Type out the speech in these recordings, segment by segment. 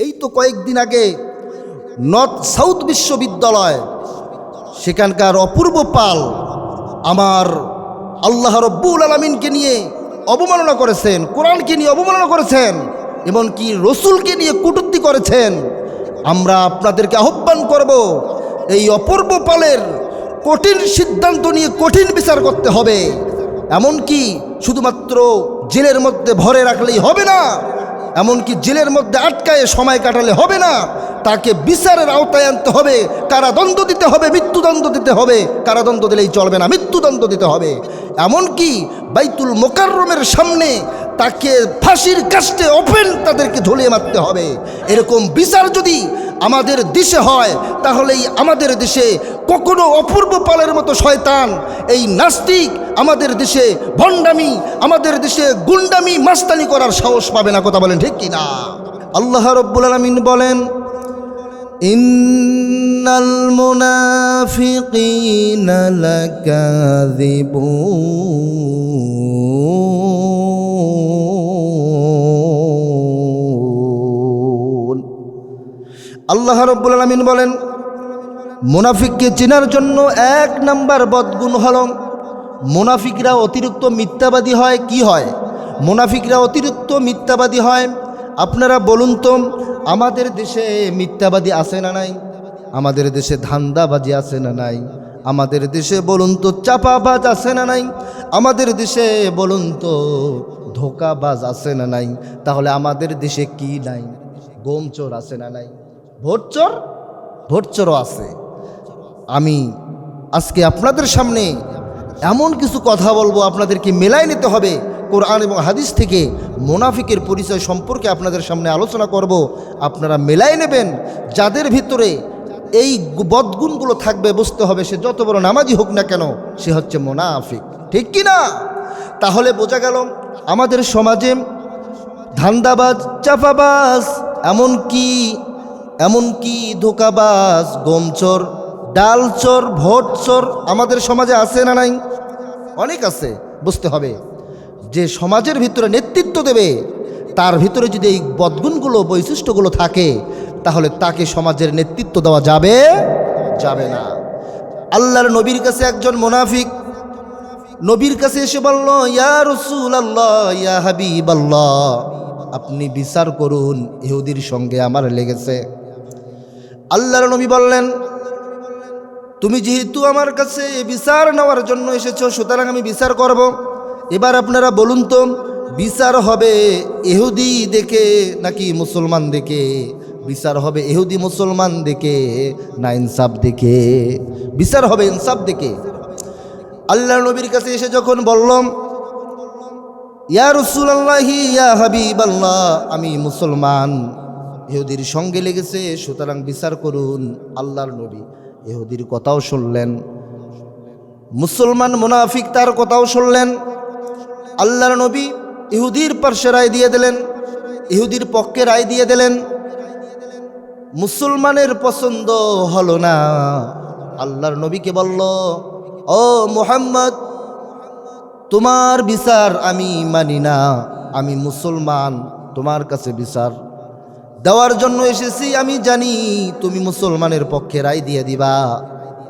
এই তো কয়েকদিন আগে নর্থ সাউথ বিশ্ববিদ্যালয় সেখানকার অপূর্ব পাল আমার আল্লাহ রব্বুল আলামিনকে নিয়ে অবমাননা করেছেন, কোরআনকে নিয়ে অবমাননা করেছেন, এমনকি রসুলকে নিয়ে কটূক্তি করেছেন। আমরা আপনাদেরকে আহ্বান করব, এই অপূর্ব পালের কঠিন সিদ্ধান্ত নিয়ে কঠিন বিচার করতে হবে। এমনকি শুধুমাত্র জেলের মধ্যে ভরে রাখলেই হবে না, এমনকি জেলের মধ্যে আটকায়ে সময় কাটালে হবে না, তাকে বিচারের আওতায় আনতে হবে, কারাদণ্ড দিতে হবে, মৃত্যুদণ্ড দিতে হবে। কারাদণ্ড দিলেই চলবে না, মৃত্যুদণ্ড দিতে হবে। এমনকি বাইতুল মোকাররমের সামনে তাকে ফাঁসির কাস্টে ওপেন তাদেরকে ঝুলিয়ে মারতে হবে। এরকম বিচার যদি আমাদের দেশে হয়, তাহলেই আমাদের দেশে কখনো অপূর্ব পালের মতো শয়তান, এই নাস্তিক আমাদের দেশে ভণ্ডামি, আমাদের দেশে গুন্ডামি, মাস্তানি করার সাহস পাবে না। কথা বলেন ঠিক কিনা? আল্লাহ রব্বুল আলামিন বলেন, ইন্নাল মুনাফিকিনা লাকাযিবুন। আল্লাহ রব্বুল আলামিন বলেন, মুনাফিককে চেনার জন্য এক নাম্বার বদগুণ হলো মুনাফিকরা অতিরিক্ত মিথ্যাবাদী হয়। কি হয়? মুনাফিকরা অতিরিক্ত মিথ্যাবাদী হয়। আপনারা বলুন তো, আমাদের দেশে মিথ্যাবাদী আছে না নাই? আমাদের দেশে ধান্দাবাজি আছে না নাই? আমাদের দেশে বলুন তো চাপাবাজ আছে না নাই? আমাদের দেশে বলুন তো ধোকাবাজ আছে না নাই? তাহলে আমাদের দেশে কি নাই? গোমচোর আছে না নাই? ভোটচোরও আছে। আমি আজকে আপনাদের সামনে এমন কিছু কথা বলবো, আপনাদেরকে মেলাই নিতে হবে কোরআন এবং হাদিস থেকে। মুনাফিকের পরিচয় সম্পর্কে আপনাদের সামনে আলোচনা করব, আপনারা মেলাই নেবেন। যাদের ভিতরে এই বদগুণগুলো থাকবে, বুঝতে হবে সে যত বড় নামাজি হোক না কেন, সে হচ্ছে মুনাফিক। ঠিক কি না? তাহলে বোঝা গেল আমাদের সমাজে ধান্দাবাজ, চাপাবাজ, এমনকি ধোকাবাজ, গোমচোর, ডালচোর, ভোটচোর আমাদের সমাজে আছে না নাই? অনেক আছে। বুঝতে হবে যে সমাজের ভিতরে নেতৃত্ব দেবে, তার ভিতরে যদি এই বদগুণগুলো, বৈশিষ্ট্যগুলো থাকে, তাহলে তাকে সমাজের নেতৃত্ব দেওয়া যাবে না। আল্লাহর নবীর কাছে একজন মুনাফিক নবীর কাছে এসে বলল, ইয়া রাসূলুল্লাহ, ইয়া হাবিবাল্লাহ, আপনি বিচার করুন, ইহুদির সঙ্গে আমার লেগেছে। আল্লাহর নবী বললেন, তুমি যেহেতু আমার কাছে বিচার নেওয়ার জন্য এসেছো, সুতরাং আমি বিচার করব। এবার আপনারা বলুন তো, বিচার হবে ইহুদি দেখে নাকি মুসলমান দেখে? বিচার হবে ইহুদি মুসলমান দেখে না ইনসাফ দেখে? বিচার হবে ইনসাফ দেখে। আল্লাহর নবীর কাছে এসে যখন বললাম, ইয়া রাসূলুল্লাহ, ইয়া হাবিবাল্লাহ, আমি মুসলমান, ইহুদির সঙ্গে লেগেছে, সুতরাং বিচার করুন। আল্লাহর নবী ইহুদির কথাও শুনলেন, মুসলমান মুনাফিক তার কথাও শুনলেন। আল্লাহর নবী ইহুদির পার্শ্বে রায় দিয়ে দিলেন, ইহুদির পক্ষে রায় দিয়ে দিলেন। মুসলমানের পছন্দ হলো না। আল্লাহর নবীকে বলল, ও মুহাম্মদ, তোমার বিচার আমি মানি না, আমি মুসলমান, তোমার কাছে বিচার দেওয়ার জন্য এসেছি। আমি জানি তুমি মুসলমানের পক্ষে রায় দিয়ে দিবা,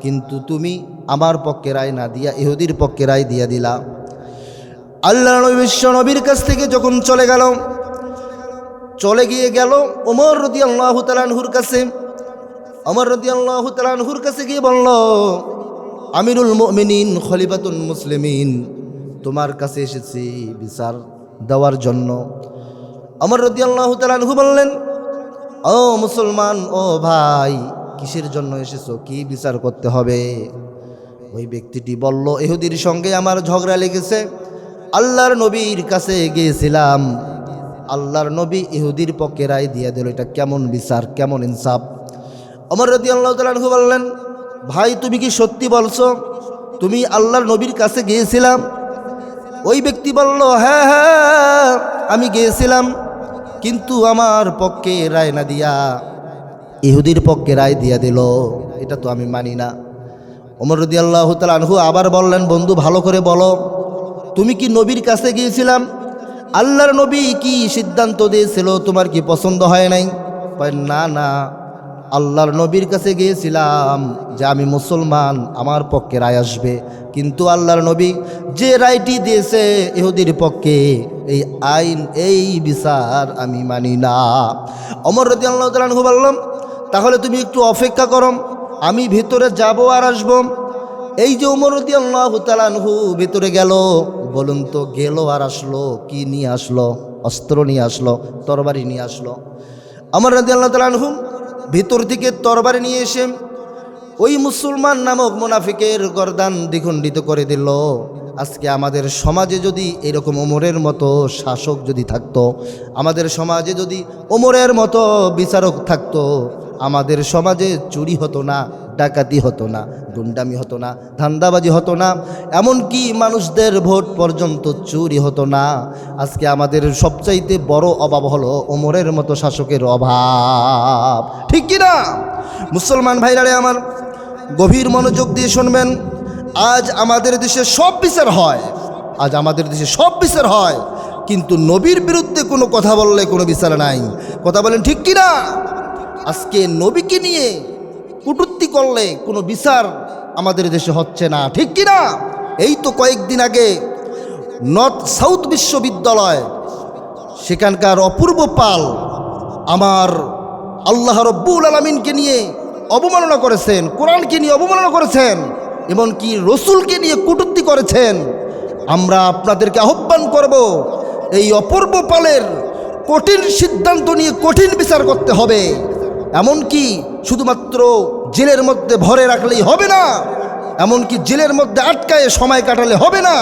কিন্তু তুমি আমার পক্ষে রায় না দিয়া ইহুদির পক্ষে রায় দিয়ে দিলা। আল্লাহর নবী বিশ্ব নবীর কাছ থেকে যখন চলে গেল ওমর রাদিয়াল্লাহু তাআলা আনহুর কাছে। ওমর রাদিয়াল্লাহু তাআলা আনহুর কাছে গিয়ে বলল, আমিরুল মুমিনিন, খলিফাতুল মুসলিমিন, তোমার কাছে এসেছি বিচার দেওয়ার জন্য। ওমর রাদিয়াল্লাহু তাআলা আনহু বললেন, ও মুসলমান, ও ভাই, কিসের জন্য এসেছো? কি বিচার করতে হবে? ওই ব্যক্তিটি বলল, ইহুদির সঙ্গে আমার ঝগড়া লেগেছে, আল্লাহর নবীর কাছে গিয়েছিলাম, আল্লাহর নবী ইহুদির পক্ষে রায় দিয়ে দিল। এটা কেমন বিচার, কেমন ইনসাফ? ওমর রাদিয়াল্লাহু তাআলা আনহু বললেন, ভাই, তুমি কি সত্যি বলছো তুমি আল্লাহর নবীর কাছে গিয়েছিলাম? ওই ব্যক্তি বলল, হ্যাঁ, আমি গিয়েছিলাম, কিন্তু আমার পক্ষে রায় না দিয়া ইহুদির পক্ষে রায় দিয়া দিল। এটা তো আমি মানি না। ওমর রাদিয়াল্লাহু তাআলা আনহু আবার বললেন, বন্ধু, ভালো করে বলো, তুমি কি নবীর কাছে গিয়েছিলাম? আল্লাহর নবী কি সিদ্ধান্ত দিয়েছিল তোমার কি পছন্দ হয় নাই? কয় না না, আল্লাহর নবীর কাছে গিয়েছিলাম যে আমি মুসলমান, আমার পক্ষে রায় আসবে, কিন্তু আল্লাহর নবী যে রায়টি দিয়েছে ইহুদির পক্ষে, এই আইন এই বিচার আমি মানি না। ওমর রাদিয়াল্লাহু তাআলা আনহু বললাম, তাহলে তুমি একটু অপেক্ষা করো, আমি ভিতরে যাব আর আসব। এই যে ওমর রাদিয়াল্লাহু তাআলা আনহু ভিতরে গেল, বলুন তো গেল আর আসলো কি নিয়ে আসলো? অস্ত্র নিয়ে আসলো, তরবারি নিয়ে আসলো। ওমর রাদিয়াল্লাহু তাআলা আনহু ভিতর থেকে তরবারি নিয়ে এসে ওই মুসলমান নামক মুনাফিকের গর্দান দ্বিখণ্ডিত করে দিল। আজকে আমাদের সমাজে যদি এরকম ওমরের মতো শাসক যদি থাকতো, আমাদের সমাজে যদি ওমরের মতো বিচারক থাকতো, আমাদের সমাজে চুরি হতো না, ডাকাতি হতো না, গুন্ডামি হতো না, ধান্দাবাজি হতো না, এমনকি মানুষদের ভোট পর্যন্ত চুরি হতো না। আজকে আমাদের সবচাইতে বড় অভাব হলো ওমরের মতো শাসকের অভাব, ঠিক কি না? মুসলমান ভাইরারে আমার, গভীর মনোযোগ দিয়ে শুনবেন। আজ আমাদের দেশে সব বিচার হয়, আজ আমাদের দেশে সব বিচার হয়, কিন্তু নবীর বিরুদ্ধে কোনো কথা বললে কোনো বিচার নাই। কথা বলেন ঠিক কি না? আজকে নবীকে নিয়ে কটূক্তি করলে কোনো বিচার আমাদের দেশে হচ্ছে না, ঠিক কি না? এই তো কয়েকদিন আগে নর্থ সাউথ বিশ্ববিদ্যালয়, সেখানকার অপূর্ব পাল আমার আল্লাহ রব্বুল আলামিনকে নিয়ে অবমাননা করেছেন, কোরআনকে নিয়ে অবমাননা করেছেন, এমনকি রসুলকে নিয়ে কটূক্তি করেছেন। আমরা আপনাদেরকে আহ্বান করব, এই অপূর্ব পালের কঠিন সিদ্ধান্ত নিয়ে কঠিন বিচার করতে হবে। এমনকি শুধুমাত্র জেলের মধ্যে ভরে রাখলেই হবে না, এমনকি জেলের মধ্যে আটকায়ে সময় কাটালে হবে না,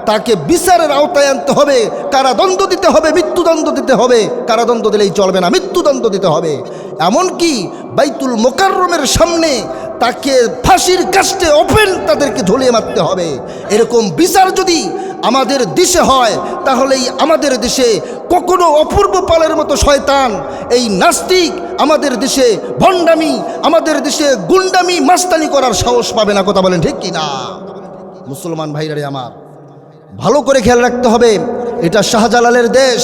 তাকে বিচারের আওতায় আনতে হবে, কারাদণ্ড দিতে হবে, মৃত্যুদণ্ড দিতে হবে। কারাদণ্ড দিলেই চলবে না, মৃত্যুদণ্ড দিতে হবে। এমনকি বাইতুল মোকাররমের সামনে তাকে ফাঁসির কাস্টে ওপেন তাদেরকে ঝুলিয়ে মারতে হবে। এরকম বিচার যদি আমাদের দেশে হয়, তাহলেই আমাদের দেশে কখনো অপূর্ব পালের মতো শয়তান, এই নাস্তিক আমাদের দেশে ভণ্ডামি, আমাদের দেশে গুন্ডামি, মাস্তানি করার সাহস পাবে না। কথা বলেন ঠিক কি না? মুসলমান ভাইরারে আমার, ভালো করে খেয়াল রাখতে হবে, এটা শাহজালালের দেশ,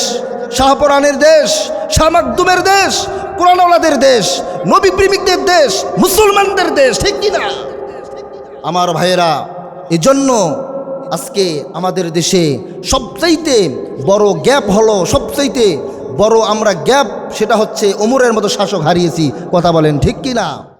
শাহপরানের দেশ, শাহ মাকদুমের দেশ, কোরআনওয়ালাদের দেশ, নবী প্রেমিকদের দেশ, মুসলমানদের দেশ, ঠিক কি না আমার ভাইয়েরা? এজন্য আজকে আমাদের দেশে সবচাইতে বড় গ্যাপ হলো, সবচাইতে বড় আমরা গ্যাপ, সেটা হচ্ছে ওমরের মতো শাসক হারিয়েছি। কথা বলেন ঠিক কি না?